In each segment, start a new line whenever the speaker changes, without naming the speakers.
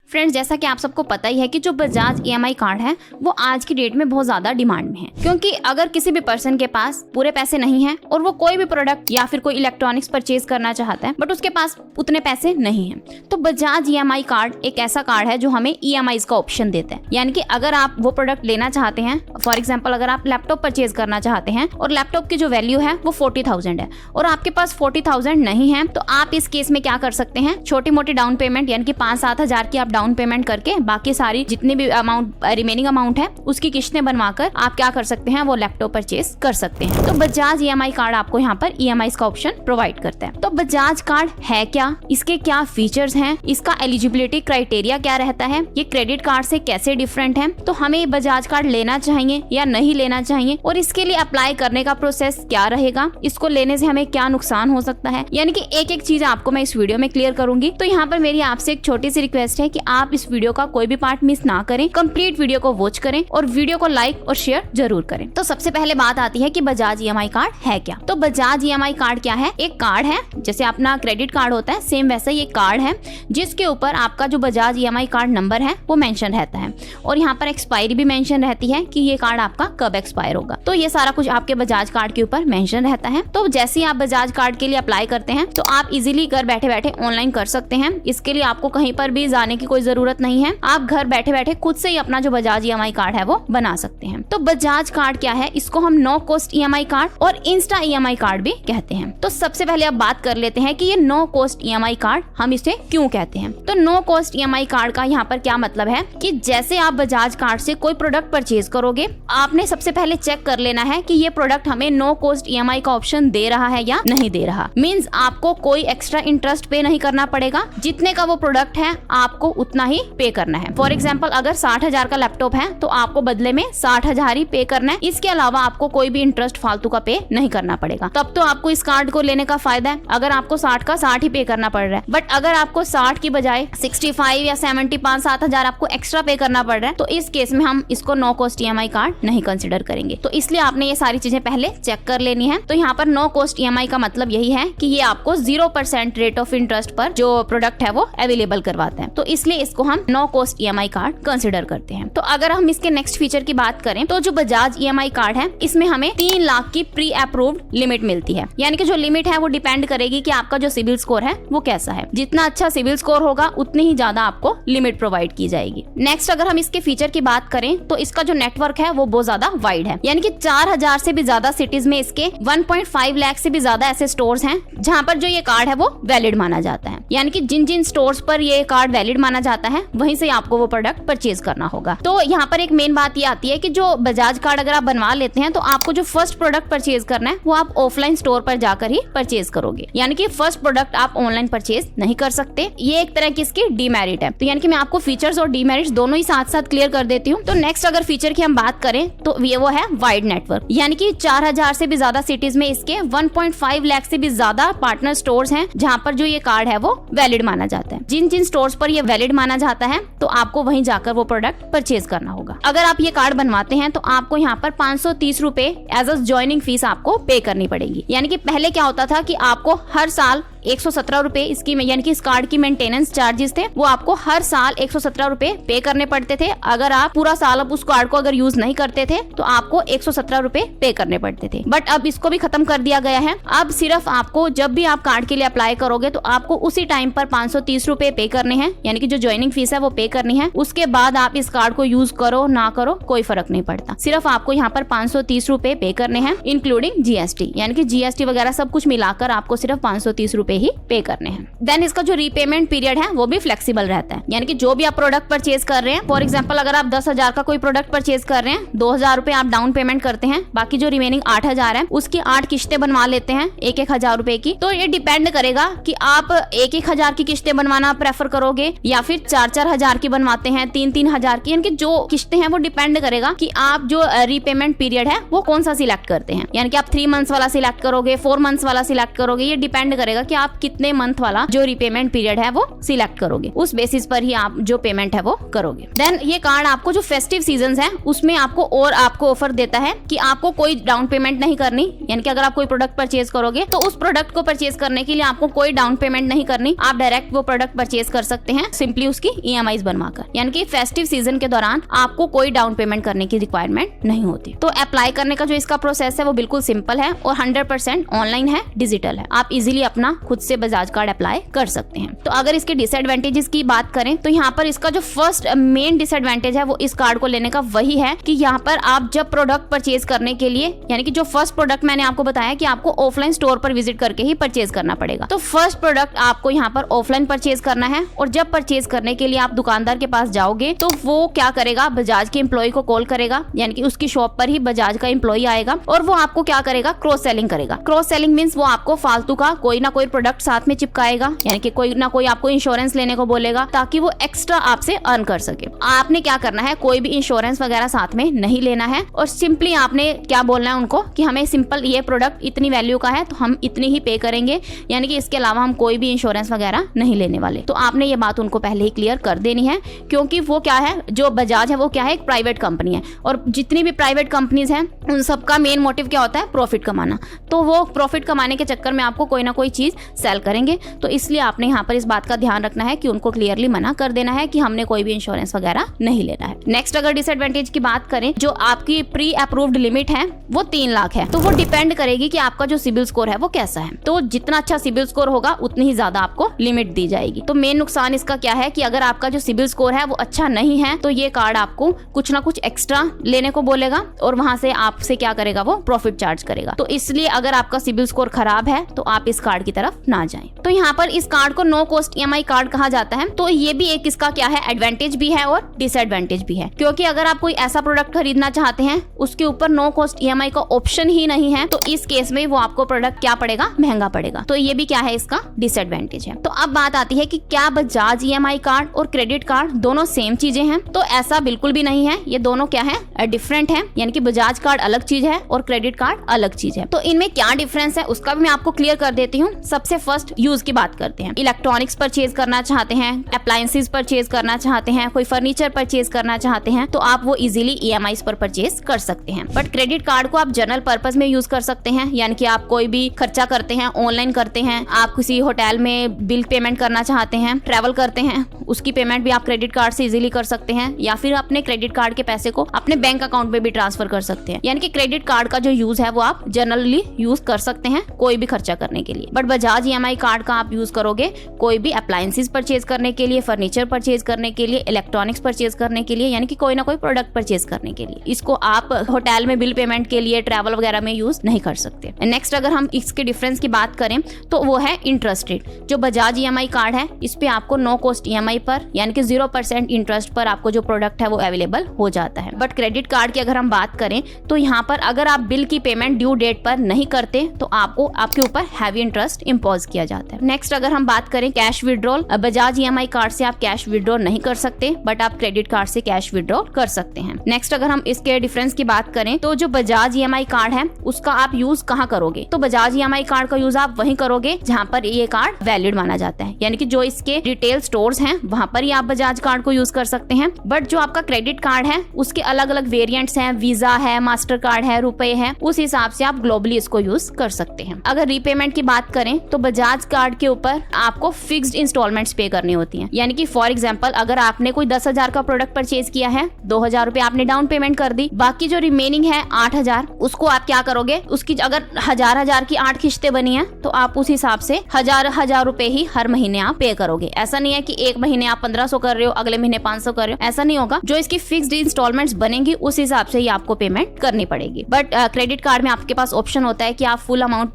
Friends, जैसा कि आप सबको पता ही है कि जो बजाज EMI कार्ड है वो आज की डेट में बहुत ज्यादा डिमांड में है, क्योंकि अगर किसी भी पर्सन के पास पूरे पैसे नहीं है और वो कोई भी प्रोडक्ट या फिर कोई इलेक्ट्रॉनिक्स परचेज करना चाहता है बट उसके पास उतने पैसे नहीं है, तो बजाज EMI कार्ड एक ऐसा कार्ड है जो हमें EMI का ऑप्शन देता है। यानी कि अगर आप वो प्रोडक्ट लेना चाहते हैं, फॉर एग्जाम्पल अगर आप लैपटॉप परचेज करना चाहते हैं और लैपटॉप की जो वैल्यू है वो 40,000 है और आपके पास 40,000 नहीं है, तो आप इस केस में क्या कर सकते हैं, छोटी मोटी डाउन पेमेंट यानी कि 5-7 हजार की आप डाउन पेमेंट करके बाकी सारी जितनी भी अमाउंट रिमेनिंग अमाउंट है उसकी किस्तें बनवाकर आप क्या कर सकते हैं, वो लैपटॉप परचेज कर सकते हैं। तो बजाज EMI कार्ड आपको यहाँ पर EMI का ऑप्शन प्रोवाइड करता है। तो बजाज कार्ड है क्या, इसके क्या फीचर्स हैं, इसका एलिजिबिलिटी क्राइटेरिया क्या रहता है, ये क्रेडिट कार्ड से कैसे डिफरेंट है, तो हमें बजाज कार्ड लेना चाहिए या नहीं लेना चाहिए और इसके लिए अप्लाई करने का प्रोसेस क्या रहेगा, इसको लेने से हमें क्या नुकसान हो सकता है, यानी कि एक एक चीज आपको मैं इस वीडियो में क्लियर करूंगी। तो यहाँ पर मेरी आपसे एक छोटी सी रिक्वेस्ट है कि आप इस वीडियो का कोई भी पार्ट मिस ना करें, कंप्लीट वीडियो को वॉच करें और वीडियो को लाइक और शेयर जरूर करें। तो सबसे पहले बात आती है कि बजाज EMI कार्ड है क्या। तो बजाज EMI कार्ड क्या है, एक कार्ड है जैसे अपना क्रेडिट कार्ड होता है सेम वैसा ही एक कार्ड है जिसके ऊपर आपका जो बजाज EMI कार्ड नंबर है वो मेंशन रहता है और यहाँ पर एक्सपायरी भी मेंशन रहती है कि ये कार्ड आपका कब एक्सपायर होगा। तो ये सारा कुछ आपके बजाज कार्ड के ऊपर मेंशन रहता है। तो जैसे ही आप बजाज कार्ड के लिए अप्लाई करते हैं तो आप इजीली घर बैठे बैठे ऑनलाइन कर सकते हैं। इसके लिए आपको कहीं पर भी जाने की कोई जरूरत नहीं है, आप घर बैठे बैठे खुद से ही अपना जो बजाज EMI कार्ड है वो बना सकते हैं। तो बजाज कार्ड क्या है, इसको हम नो कॉस्ट EMI कार्ड और इंस्टा EMI कार्ड भी कहते हैं। तो सबसे पहले अब बात कर लेते हैं कि ये नो कॉस्ट EMI कार्ड हम इसे क्यों कहते हैं। तो नो कॉस्ट EMI कार्ड का यहाँ पर क्या मतलब है कि जैसे आप बजाज कार्ड से कोई प्रोडक्ट परचेज करोगे, आपने सबसे पहले चेक कर लेना है कि ये प्रोडक्ट हमें नो कॉस्ट EMI का ऑप्शन दे रहा है या नहीं दे रहा। मींस आपको कोई एक्स्ट्रा इंटरेस्ट पे नहीं करना पड़ेगा, जितने का वो प्रोडक्ट है आपको उतना ही पे करना है। फॉर एग्जाम्पल अगर 60,000 का लैपटॉप है तो आपको बदले में 60,000 ही पे करना है, इसके अलावा आपको कोई भी इंटरेस्ट फालतू का पे नहीं करना पड़ेगा। तब तो आपको इस कार्ड को लेने का फायदा है अगर आपको 60 का 60 ही पे करना पड़ रहा है। बट अगर आपको 60 की बजाय 65 या 75-7,000 आपको एक्स्ट्रा पे करना पड़ रहा है तो इस केस में हम इसको नो कॉस्ट EMI कार्ड नहीं कंसिडर करेंगे। तो इसलिए आपने ये सारी चीजें पहले चेक कर लेनी है। तो यहाँ पर नो कॉस्ट EMI का मतलब यही है कि ये आपको 0% रेट ऑफ इंटरेस्ट पर जो प्रोडक्ट है वो अवेलेबल करवाते हैं, तो इसलिए इसको हम no cost EMI card consider करते हैं। तो अगर हम इसके नेक्स्ट फीचर की बात करें तो जो बजाज EMI कार्ड है इसमें हमें 3 लाख की प्री अप्रूव्ड लिमिट मिलती है। यानी कि जो लिमिट है वो डिपेंड करेगी कि आपका जो सिविल स्कोर है वो कैसा है। जितना अच्छा सिविल स्कोर होगा उतनी ही ज्यादा आपको लिमिट प्रोवाइड की जाएगी। नेक्स्ट अगर हम इसके फीचर की बात करें तो इसका जो नेटवर्क है वो बहुत ज्यादा वाइड है, यानी कि 4,000 से भी ज्यादा सिटीज में इसके 1.5 लाख से भी ज्यादा ऐसे स्टोर्स हैं जहाँ पर जो ये कार्ड है वो वैलिड माना जाता है। यानी कि जिन जिन स्टोर्स पर ये कार्ड वैलिड माना जाता है वहीं से आपको वो प्रोडक्ट परचेज करना होगा। तो यहाँ पर एक मेन बात ये आती है कि जो बजाज कार्ड अगर आप बनवा लेते हैं तो आपको जो फर्स्ट प्रोडक्ट परचेज करना है वो आप ऑफलाइन स्टोर पर जाकर ही परचेज करोगे, यानी कि फर्स्ट प्रोडक्ट आप ऑनलाइन परचेज नहीं कर सकते। ये एक तरह की इसकी डीमेरिट है। तो यानी कि मैं आपको फीचर्स और डीमेरिट्स दोनों ही साथ साथ क्लियर कर देती हूँ। तो नेक्स्ट अगर फीचर की हम बात करें तो ये वो है वाइड नेटवर्क, यानी कि 4,000 से भी ज्यादा सिटीज में इसके 1.5 लाख से भी ज्यादा पार्टनर स्टोर्स हैं जहाँ पर जो ये कार्ड है वो वैलिड माना जाता है। जिन जिन स्टोर्स पर ये वैलिड माना जाता है तो आपको वहीं जाकर वो प्रोडक्ट परचेज करना होगा। अगर आप ये कार्ड बनवाते हैं तो आपको यहाँ पर 530 रुपए एज अ ज्वाइनिंग फीस आपको पे करनी पड़ेगी। यानी कि पहले क्या होता था कि आपको हर साल 117 रुपए इसकी यानी कि इस कार्ड की मेंटेनेंस चार्जेस थे वो आपको हर साल 117 रुपए पे करने पड़ते थे। अगर आप पूरा साल अब उस कार्ड को अगर यूज नहीं करते थे तो आपको 117 रुपए पे करने पड़ते थे। बट अब इसको भी खत्म कर दिया गया है। अब सिर्फ आपको जब भी आप कार्ड के लिए अप्लाई करोगे तो आपको उसी टाइम पर 530 रुपए पे करने हैं, यानी कि जो ज्वाइनिंग फीस है वो पे करनी है। उसके बाद आप इस कार्ड को यूज करो ना करो कोई फर्क नहीं पड़ता, सिर्फ आपको यहाँ पर 530 रुपए पे करने हैं इंक्लूडिंग GST, यानी कि GST वगैरह सब कुछ मिलाकर आपको सिर्फ 530 रुपए ही पे करने हैं। देन इसका जो रीपेमेंट पीरियड है वो भी फ्लेक्सिबल रहता है, यानी कि जो भी आप प्रोडक्ट परचेज कर रहे हैं, फॉर एग्जांपल अगर आप 10,000 का कोई प्रोडक्ट परचेज कर रहे हैं, 2,000 रुपए आप डाउन पेमेंट करते हैं, बाकी जो रिमेनिंग 8,000 है उसकी 8 किस्तें बनवा लेते हैं 1,000 रुपए की। तो ये डिपेंड करेगा कि आप 1,000 की किस्तें बनवाना प्रेफर करोगे या फिर 4,000 की बनवाते हैं, 3,000 की, यानी कि जो किस्तें हैं वो डिपेंड करेगा कि आप जो रीपेमेंट पीरियड है वो कौन सा सिलेक्ट करते हैं। यानी कि आप 3 मंथ्स वाला सिलेक्ट करोगे, 4 मंथ्स वाला सिलेक्ट करोगे, ये डिपेंड करेगा कि आप कितने मंथ वाला जो रीपेमेंट पीरियड है वो सिलेक्ट करोगे, उस बेसिस पर ही आप जो पेमेंट है वो करोगे। देन ये कार्ड आपको जो फेस्टिव सीजन है उसमें आपको ऑफर देता है कि आपको कोई डाउन पेमेंट नहीं करनी, यानी कि अगर आप कोई प्रोडक्ट परचेज करोगे तो उस प्रोडक्ट को परचेज करने के लिए आपको कोई डाउन पेमेंट नहीं करनी, आप डायरेक्ट वो प्रोडक्ट परचेज कर सकते हैं सिंपली उसकी EMIs बनवाकर। यानी कि फेस्टिव सीजन के दौरान आपको कोई डाउन पेमेंट करने की रिक्वायरमेंट नहीं होती। तो अप्लाई करने का जो इसका प्रोसेस है वो बिल्कुल सिंपल है और 100% ऑनलाइन है, डिजिटल है। आप इजीली अपना खुद से बजाज कार्ड अप्लाई कर सकते हैं। तो अगर इसके डिसएडवांटेजेस की बात करें तो यहाँ पर इसका जो फर्स्ट मेन डिसएडवांटेज है वो इस कार्ड को लेने का वही है कि यहाँ पर आप जब प्रोडक्ट परचेज करने के लिए, यानी कि जो फर्स्ट प्रोडक्ट मैंने आपको बताया कि आपको ऑफलाइन स्टोर पर विजिट करके ही परचेज करना पड़ेगा, तो फर्स्ट प्रोडक्ट आपको यहाँ पर ऑफलाइन परचेज करना है। और जब परचेज करने के लिए आप दुकानदार के पास जाओगे तो वो क्या करेगा, बजाज के एम्प्लॉय को कॉल करेगा, यानी कि उसकी शॉप पर ही बजाज का एम्प्लॉय आएगा और वो आपको क्या करेगा, क्रॉस सेलिंग करेगा। क्रॉस सेलिंग मींस वो आपको फालतू का कोई ना कोई प्रोडक्ट साथ में चिपकाएगा, यानी कि कोई ना कोई आपको इंश्योरेंस लेने को बोलेगा ताकि वो एक्स्ट्रा आपसे अर्न कर सके। आपने क्या करना है, कोई भी इंश्योरेंस वगैरह साथ में नहीं लेना है और सिंपली आपने क्या बोलना है उनको कि हमें सिंपल ये प्रोडक्ट इतनी वैल्यू का है तो हम इतनी ही पे करेंगे, यानी कि इसके अलावा हम कोई भी इंश्योरेंस वगैरह नहीं लेने वाले। तो आपने ये बात उनको पहले ही क्लियर कर देनी है, क्योंकि वो क्या है, जो बजाज है वो क्या है, एक प्राइवेट कंपनी है और जितनी भी प्राइवेट कंपनीज हैं उन सबका मेन मोटिव क्या होता है, प्रॉफिट कमाना। तो वो प्रॉफिट कमाने के चक्कर में आपको कोई ना कोई चीज सेल करेंगे। तो इसलिए आपने यहाँ पर इस बात का ध्यान रखना है कि उनको क्लियरली मना कर देना है कि हमने कोई भी इंश्योरेंस वगैरह नहीं लेना है। नेक्स्ट अगर डिसएडवांटेज की बात करें, जो आपकी प्री अप्रूव्ड लिमिट है वो 3 लाख है। तो वो डिपेंड करेगी कि आपका जो सिबिल स्कोर है वो कैसा है। तो जितना अच्छा सिबिल स्कोर होगा उतनी ही ज्यादा आपको लिमिट दी जाएगी। तो मेन नुकसान इसका क्या है कि अगर आपका जो सिबिल स्कोर है वो अच्छा नहीं है तो ये कार्ड आपको कुछ ना कुछ एक्स्ट्रा लेने को बोलेगा और वहां से आपसे क्या करेगा, वो प्रॉफिट चार्ज करेगा। तो इसलिए अगर आपका सिबिल स्कोर खराब है तो आप इस कार्ड की तरफ ना जाएं। तो यहाँ पर इस कार्ड को नो कॉस्ट EMI कार्ड कहा जाता है। तो ये भी एक इसका क्या है, एडवांटेज भी है और डिसएडवांटेज भी है, क्योंकि अगर आप कोई ऐसा प्रोडक्ट खरीदना चाहते हैं उसके ऊपर नो कॉस्ट EMI का ऑप्शन ही नहीं है तो इस केस में वो आपको प्रोडक्ट क्या पड़ेगा, महंगा पड़ेगा। तो ये भी क्या है, इसका डिसएडवांटेज है। तो अब बात आती है कि क्या बजाज EMI कार्ड और क्रेडिट कार्ड दोनों सेम चीजें हैं? तो ऐसा बिल्कुल भी नहीं है, ये दोनों क्या है, डिफरेंट है। यानी कि बजाज कार्ड अलग चीज है और क्रेडिट कार्ड अलग चीज है। तो इनमें क्या डिफरेंस है उसका भी मैं आपको क्लियर कर देती हूँ। सबसे फर्स्ट यूज की बात करते हैं। इलेक्ट्रॉनिक्स परचेज करना चाहते हैं, अप्लायंसेस परचेज करना चाहते हैं, कोई फर्नीचर परचेज करना चाहते हैं तो आप वो इजीली EMIs पर परचेज कर सकते हैं। बट क्रेडिट कार्ड को आप जनरल पर्पस में यूज कर सकते हैं, यानी कि आप कोई भी खर्चा करते हैं, ऑनलाइन करते हैं, आप किसी होटल में बिल पेमेंट करना चाहते हैं, ट्रैवल करते हैं, उसकी पेमेंट भी आप क्रेडिट कार्ड से इजीली कर सकते हैं, या फिर अपने क्रेडिट कार्ड के पैसे को अपने बैंक अकाउंट में भी ट्रांसफर कर सकते हैं। यानी कि क्रेडिट कार्ड का जो यूज है वो आप जनरली यूज कर सकते हैं कोई भी खर्चा करने के लिए। बट बजाज EMI कार्ड का आप यूज करोगे कोई भी अप्लायंसेस परचेज करने के लिए, फर्नीचर परचेज करने के लिए, इलेक्ट्रॉनिक्स परचेज करने के लिए, यानी कि कोई ना कोई प्रोडक्ट परचेज करने के लिए। इसको आप होटल में बिल पेमेंट के लिए, ट्रैवल वगैरह में यूज नहीं कर सकते। नेक्स्ट अगर हम इसके डिफरेंस की बात करें तो वो है इंटरेस्ट रेट। जो बजाज EMI कार्ड है इस पे आपको नो कॉस्ट EMI पर, यानी कि 0% इंटरेस्ट पर आपको जो प्रोडक्ट है वो अवेलेबल हो जाता है। बट क्रेडिट कार्ड की अगर हम बात करें तो यहाँ पर अगर आप बिल की पेमेंट ड्यू डेट पर नहीं करते तो आपको आपके ऊपर हैवी इंटरेस्ट इम्पोज किया जाता है। नेक्स्ट अगर हम बात करें cash withdrawal, Bajaj EMI card से आप कैश विड्रॉ नहीं कर सकते, बट आप क्रेडिट कार्ड से कैश विड्रॉ कर सकते हैं। नेक्स्ट अगर हम इसके डिफरेंस की बात करें तो जो बजाज EMI कार्ड है उसका आप यूज कहाँ करोगे? तो बजाज EMI कार्ड का यूज आप वहीं करोगे जहाँ पर ये कार्ड वैलिड माना जाता है, यानी कि जो इसके रिटेल स्टोर्स हैं वहां पर ही आप बजाज कार्ड को यूज कर सकते हैं। बट जो आपका क्रेडिट कार्ड है उसके अलग अलग वेरिएंट्स हैं, वीजा है, मास्टर कार्ड है, रुपए है, उस हिसाब से आप ग्लोबली इसको यूज कर सकते हैं। अगर रीपेमेंट की बात करें तो बजाज कार्ड के ऊपर आपको फिक्स्ड इंस्टॉलमेंट्स पे करनी होती हैं। यानी कि फॉर एग्जांपल अगर आपने कोई 10,000 का प्रोडक्ट परचेज किया है, 2,000 रुपए आपने डाउन पेमेंट कर दी, बाकी जो रिमेनिंग है 8,000, उसको आप क्या करोगे, उसकी अगर 1,000 की 8 किश्तें बनी है तो आप उस हिसाब से 1,000 रुपए ही हर महीने आप पे करोगे। ऐसा नहीं है कि एक महीने आप 1,500 कर रहे हो, अगले महीने 500 कर रहे हो, ऐसा नहीं होगा। जो इसकी फिक्स्ड इंस्टॉलमेंट्स बनेंगी उस हिसाब से ही आपको पेमेंट करनी पड़ेगी। बट क्रेडिट कार्ड में आपके पास ऑप्शन होता है कि आप फुल अमाउंट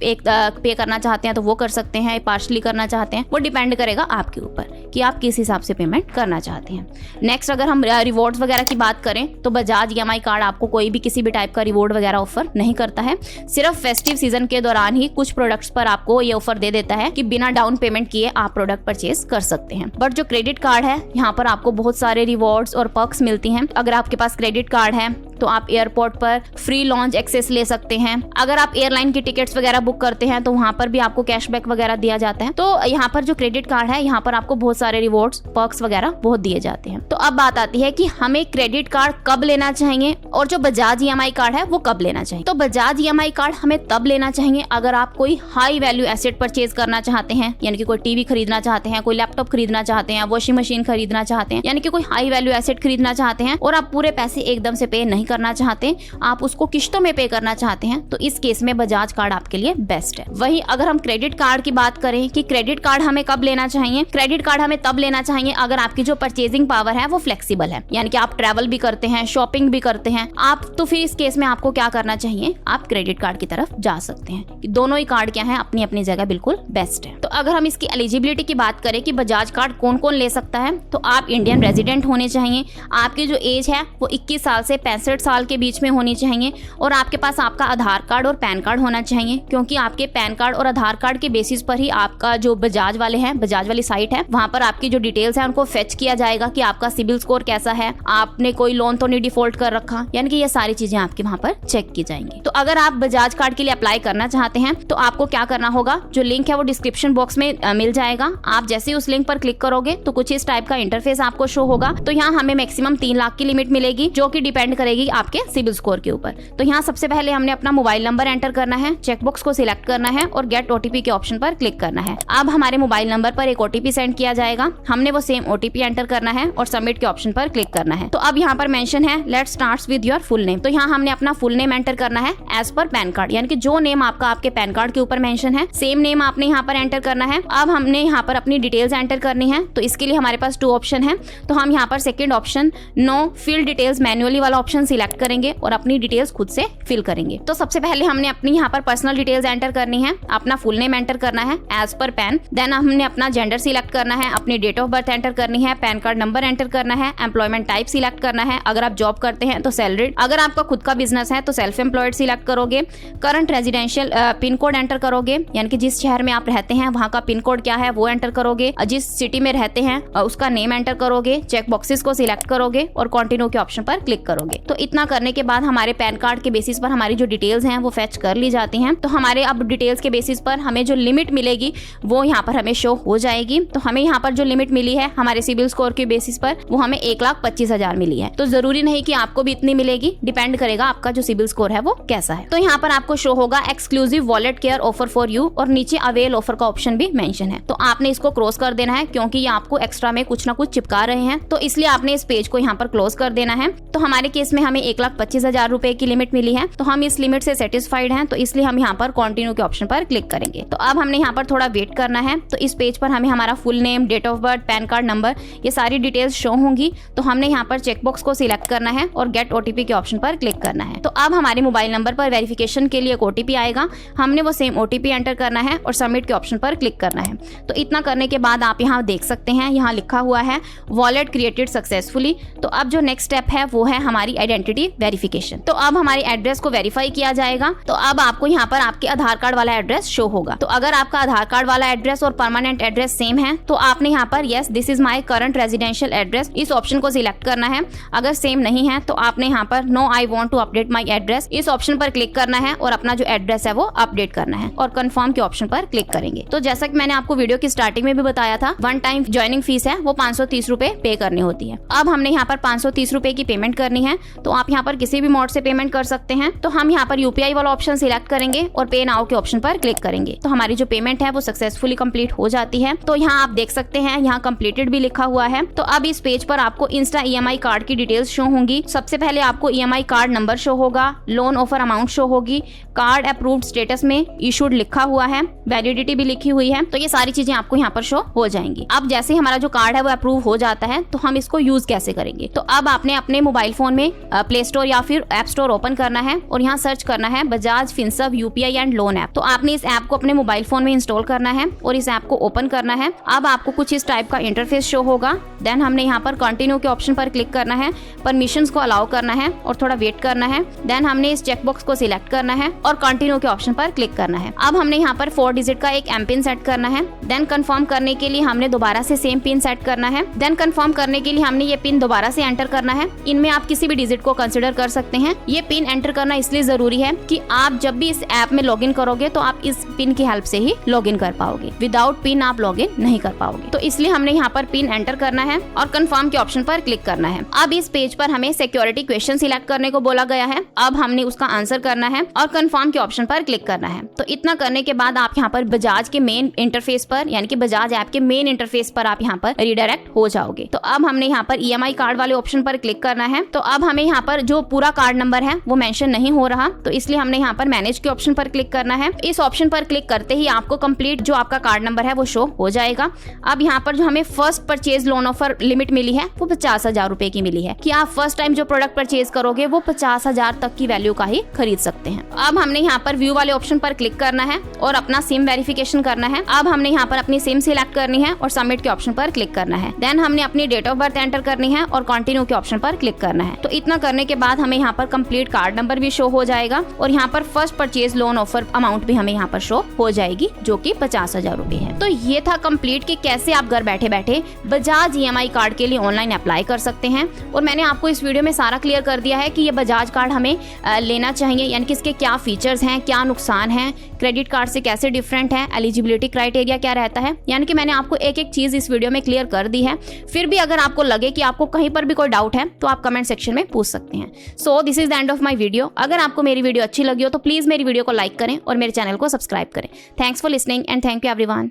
पे करना चाहते हैं तो वो कर सकते हैं, पार्शली करना चाहते हैं, वो डिपेंड करेगा आपके ऊपर कि आप किस हिसाब से पेमेंट करना चाहते हैं। नेक्स्ट अगर हम रिवॉर्ड्स वगैरह की बात करें तो बजाज EMI कार्ड आपको कोई भी किसी भी टाइप का रिवॉर्ड वगैरह ऑफर नहीं करता है। सिर्फ फेस्टिव सीजन के दौरान ही कुछ प्रोडक्ट्स पर आपको ये ऑफर दे देता है कि बिना डाउन पेमेंट किए आप प्रोडक्ट परचेज कर सकते हैं। बट जो क्रेडिट कार्ड है यहाँ पर आपको बहुत सारे रिवॉर्ड्स और पर्क्स मिलती हैं। अगर आपके पास क्रेडिट कार्ड है तो तो आप एयरपोर्ट पर फ्री लॉन्च एक्सेस ले सकते हैं। अगर आप एयरलाइन की टिकट्स वगैरह बुक करते हैं तो वहां पर भी आपको कैशबैक वगैरह दिया जाता है। तो यहाँ पर जो क्रेडिट कार्ड है, यहाँ पर आपको बहुत सारे रिवॉर्ड्स, पर्क्स वगैरह बहुत दिए जाते हैं। तो अब बात आती है कि हमें क्रेडिट कार्ड कब लेना चाहिए और जो बजाज EMI कार्ड है वो कब लेना चाहिए। तो बजाज EMI कार्ड हमें तब लेना चाहिए अगर आप कोई हाई वैल्यू एसेट परचेज करना चाहते हैं, यानी कि कोई टीवी खरीदना चाहते हैं, कोई लैपटॉप खरीदना चाहते हैं, वॉशिंग मशीन खरीदना चाहते हैं, यानी कि कोई हाई वैल्यू एसेट खरीदना चाहते हैं और आप पूरे पैसे एकदम से पे नहीं करना चाहते, आप उसको किश्तों में पे करना चाहते हैं, तो इस केस में बजाज कार्ड आपके लिए बेस्ट है। वहीं अगर हम क्रेडिट कार्ड की बात करें कि क्रेडिट कार्ड हमें कब लेना चाहिए, क्रेडिट कार्ड हमें तब लेना चाहिए अगर आपकी जो परचेजिंग पावर है वो फ्लेक्सिबल है, यानी कि आप ट्रैवल भी करते हैं, शॉपिंग भी करते हैं आप, तो फिर इस केस में आपको क्या करना चाहिए, आप क्रेडिट कार्ड की तरफ जा सकते हैं। कि दोनों ही कार्ड क्या है, अपनी अपनी जगह बिल्कुल बेस्ट है। तो अगर हम इसकी एलिजिबिलिटी की बात करें कि बजाज कार्ड कौन कौन ले सकता है, तो आप इंडियन रेजिडेंट होने चाहिए, आपकी जो एज है वो 21 साल से 65 साल के बीच में होनी चाहिए और आपके पास आपका आधार कार्ड और पैन कार्ड होना चाहिए, क्योंकि आपके पैन कार्ड और आधार कार्ड के बेसिस पर ही आपका जो बजाज वाले हैं, बजाज वाली साइट है, वहां पर आपकी जो डिटेल्स है उनको फेच किया जाएगा कि आपका सिबिल स्कोर कैसा है, आपने कोई लोन तो नहीं डिफॉल्ट कर रखा, यानी कि ये सारी चीजें आपके वहां पर चेक की जाएंगी। तो अगर आप बजाज कार्ड के लिए अप्लाई करना चाहते हैं तो आपको क्या करना होगा, जो लिंक है वो डिस्क्रिप्शन बॉक्स में मिल जाएगा। आप जैसे ही उस लिंक पर क्लिक करोगे तो कुछ इस टाइप का इंटरफेस आपको शो होगा। तो यहाँ हमें मैक्सिमम 3 लाख की लिमिट मिलेगी, जो कि डिपेंड करेगी आपके सिबिल स्कोर के ऊपर। तो यहाँ सबसे पहले हमने अपना मोबाइल नंबर एंटर करना है, चेकबॉक्स को सिलेक्ट करना है और गेट OTP के ऑप्शन पर क्लिक करना है। अब हमारे मोबाइल नंबर पर एक OTP सेंड किया जाएगा, हमने वो सेम OTP एंटर करना है और सबमिट के ऑप्शन पर क्लिक करना है। तो अब यहाँ पर मेंशन है let's start with your full name, तो यहाँ हमने अपना फुल नेम एंटर करना है एज पर पैन कार्ड, यानी कि जो नेम आपका आपके पैन कार्ड के ऊपर मेंशन है सेम नेम आपने यहाँ पर एंटर करना है। अब हमने यहाँ पर अपनी डिटेल्स एंटर करनी है, तो इसके लिए हमारे पास 2 ऑप्शन है। तो हम यहाँ पर second option no fill details manually वाला ऑप्शन सिलेक्ट करेंगे और अपनी डिटेल्स खुद से फिल करेंगे। तो सबसे पहले हमने अपनी यहाँ पर पर्सनल डिटेल्स एंटर करनी है, अपना फुल नेम एंटर करना है एज पर पैन, देन हमने अपना जेंडर सिलेक्ट करना है, अपनी डेट ऑफ बर्थ एंटर करनी है, पैन कार्ड नंबर एंटर करना है, एम्प्लॉयमेंट टाइप सिलेक्ट करना है, अगर आप जॉब करते हैं तो सैलरीड, अगर आपका खुद का बिजनेस है तो सेल्फ एम्प्लॉयड सिलेक्ट करोगे, current residential pin code enter करोगे, यानी कि जिस शहर में आप रहते हैं वहाँ का पिन कोड क्या है वो एंटर करोगे, जिस सिटी में रहते हैं उसका नेम एंटर करोगे, चेक बॉक्सेस को सिलेक्ट करोगे और कंटिन्यू के ऑप्शन पर क्लिक करोगे। तो इतना करने के बाद हमारे पैन कार्ड के बेसिस पर हमारी जो डिटेल्स हैं वो फेच कर ली जाती हैं। तो हमारे अब डिटेल्स के बेसिस पर हमें जो लिमिट मिलेगी वो यहाँ पर हमें शो हो जाएगी। तो हमें यहाँ पर जो लिमिट मिली है हमारे सिबिल स्कोर के बेसिस पर वो हमें 1,25,000 मिली है। तो जरूरी नहीं कि आपको भी इतनी मिलेगी, डिपेंड करेगा आपका जो सिबिल स्कोर है वो कैसा है। तो यहाँ पर आपको शो होगा exclusive wallet care of her for you और नीचे अवेल ऑफर का ऑप्शन भी मेंशन है। तो आपने इसको क्रॉस कर देना है, क्योंकि ये आपको एक्स्ट्रा में कुछ ना कुछ चिपका रहे हैं, तो इसलिए आपने इस पेज को यहाँ पर क्लोज कर देना है। तो हमारे केस में हमें 1,25,000 रुपए की लिमिट मिली है, तो हम इस लिमिट से सेटिस्फाइड हैं, तो इसलिए हम यहाँ पर कंटिन्यू के ऑप्शन पर क्लिक करेंगे। तो अब हमने यहाँ पर थोड़ा वेट करना है। तो इस पेज पर हमें हमारा full name, date of birth, PAN card number, ये सारी डिटेल्स शो होंगी। तो हमने यहाँ पर चेकबॉक्स को सिलेक्ट करना है और गेट OTP के ऑप्शन पर क्लिक करना है। तो अब हमारे मोबाइल नंबर पर वेरिफिकेशन के लिए एक OTP आएगा, हमने वो सेम OTP एंटर करना है और सबमिट के ऑप्शन पर क्लिक करना है। तो इतना करने के बाद आप यहाँ देख सकते हैं, यहाँ लिखा हुआ है वॉलेट क्रिएटेड सक्सेसफुली। तो अब जो नेक्स्ट स्टेप है वो है हमारी आइडेंटिटी वेरिफिकेशन। तो अब हमारी एड्रेस को वेरीफाई किया जाएगा। तो अब आपको यहाँ पर आपके आधार कार्ड वाला एड्रेस शो होगा। तो अगर आपका आधार कार्ड वाला एड्रेस और परमानेंट एड्रेस सेम है तो आपने यहाँ पर yes this is my current residential address इस ऑप्शन को सिलेक्ट करना है। अगर सेम नहीं है तो आपने यहाँ पर no I want to update my address इस ऑप्शन पर क्लिक करना है और अपना जो एड्रेस है वो अपडेट करना है और कंफर्म के ऑप्शन पर क्लिक करेंगे। तो जैसा कि मैंने आपको वीडियो की स्टार्टिंग में भी बताया था, 1 टाइम ज्वाइनिंग फीस है वो 530 रुपए पे करनी होती है। अब हमने यहाँ पर 530 रुपए की पेमेंट करनी है। तो आप यहाँ पर किसी भी मोड से पेमेंट कर सकते हैं। तो हम यहाँ पर UPI वाला ऑप्शन सिलेक्ट करेंगे और पे नाउ के ऑप्शन पर क्लिक करेंगे। तो हमारी जो पेमेंट है वो सक्सेसफुली कंप्लीट हो जाती है। तो यहाँ आप देख सकते हैं यहाँ कंप्लीटेड भी लिखा हुआ है। तो अब इस पेज पर आपको इंस्टा EMI कार्ड की डिटेल्स शो होंगी। सबसे पहले आपको EMI कार्ड नंबर शो होगा, लोन ऑफर अमाउंट शो होगी, कार्ड अप्रूव्ड स्टेटस में इशूड लिखा हुआ है, वैलिडिटी भी लिखी हुई है। तो ये सारी चीजें आपको यहाँ पर शो हो जाएंगी। अब जैसे हमारा जो कार्ड है वो अप्रूव हो जाता है तो हम इसको यूज कैसे करेंगे। तो अब आपने अपने मोबाइल फोन में प्ले स्टोर या फिर ऐप स्टोर ओपन करना है और यहाँ सर्च करना है Bajaj Finserv UPI and loan app. तो आपने इस ऐप को अपने मोबाइल फोन में इंस्टॉल करना है और इस ऐप को ओपन करना है। अब आपको कुछ इस टाइप का इंटरफेस शो होगा। देन हमने यहाँ पर कंटिन्यू के ऑप्शन पर क्लिक करना है, परमिशंस को अलाउ करना है और थोड़ा वेट करना है। देन हमने इस चेकबॉक्स को सिलेक्ट करना है और कंटिन्यू के ऑप्शन पर क्लिक करना है। अब हमने यहाँ पर 4 डिजिट का एक एमपिन सेट करना है। देन कंफर्म करने के लिए हमने दोबारा से सेम पिन सेट करना है। देन कंफर्म करने के लिए हमने ये पिन दोबारा से एंटर करना है। इनमें आप किसी भी डिजिट को कंसिडर कर सकते हैं। ये पिन एंटर करना इसलिए जरूरी है कि आप जब भी इस ऐप में लॉगिन करोगे तो आप इस पिन की हेल्प से ही लॉगिन कर पाओगे। विदाउट पिन आप लॉगिन नहीं कर पाओगे। तो इसलिए हमने यहाँ पर पिन एंटर करना है और कंफर्म के ऑप्शन पर क्लिक करना है। अब इस पेज पर हमें सिक्योरिटी क्वेश्चन सिलेक्ट करने को बोला गया है। अब हमने उसका आंसर करना है और कंफर्म के ऑप्शन पर क्लिक करना है। तो इतना करने के बाद आप यहाँ पर बजाज के मेन इंटरफेस पर, यानी कि बजाज ऐप के मेन इंटरफेस पर आप यहाँ पर रिडायरेक्ट हो जाओगे। तो अब हमने यहाँ पर EMI कार्ड वाले ऑप्शन पर क्लिक करना है। तो अब हमें यहाँ पर जो पूरा कार्ड नंबर है वो मेंशन नहीं हो रहा, तो इसलिए हमने यहाँ पर मैनेज के ऑप्शन पर क्लिक करना है। इस ऑप्शन पर क्लिक करते ही आपको कंप्लीट जो आपका कार्ड नंबर है वो शो हो जाएगा। अब यहाँ पर जो हमें first purchase loan offer limit मिली है वो 50,000 रुपए की मिली है कि आप फर्स्ट टाइम जो प्रोडक्ट परचेज करोगे वो 50,000 तक की वैल्यू का ही खरीद सकते हैं। अब हमने यहाँ पर व्यू वाले ऑप्शन पर क्लिक करना है और अपना सिम वेरिफिकेशन करना है। अब हमने यहाँ पर अपनी सिम सिलेक्ट करनी है और सबमिट के ऑप्शन पर क्लिक करना है। देन हमने अपनी डेट ऑफ बर्थ एंटर करनी है और कंटिन्यू के ऑप्शन पर क्लिक करना है। तो इतना करने के बाद हमें यहाँ पर कंप्लीट कार्ड नंबर भी शो हो जाएगा और यहाँ पर first purchase loan offer amount भी हमें यहाँ पर शो हो जाएगी जो कि 50,000 रुपए है। तो ये था कंप्लीट कि कैसे आप घर बैठे बैठे बजाज EMI कार्ड के लिए ऑनलाइन अप्लाई कर सकते हैं। और मैंने आपको इस वीडियो में सारा क्लियर कर दिया है कि ये बजाज कार्ड हमें लेना चाहिए, यानी कि इसके क्या फीचर्स हैं, क्या नुकसान है, क्रेडिट कार्ड से कैसे डिफरेंट है, एलिजिबिलिटी क्राइटेरिया क्या रहता है। यानी कि मैंने आपको एक एक चीज इस वीडियो में क्लियर कर दी है। फिर भी अगर आपको लगे कि आपको कहीं पर भी कोई डाउट है तो आप कमेंट सेक्शन में पूछ सकते हैं। So this is the end of my video. अगर आपको मेरी वीडियो अच्छी लगी हो तो प्लीज मेरी वीडियो को लाइक करें और मेरे चैनल को सब्सक्राइब करें। Thanks for listening and thank you everyone.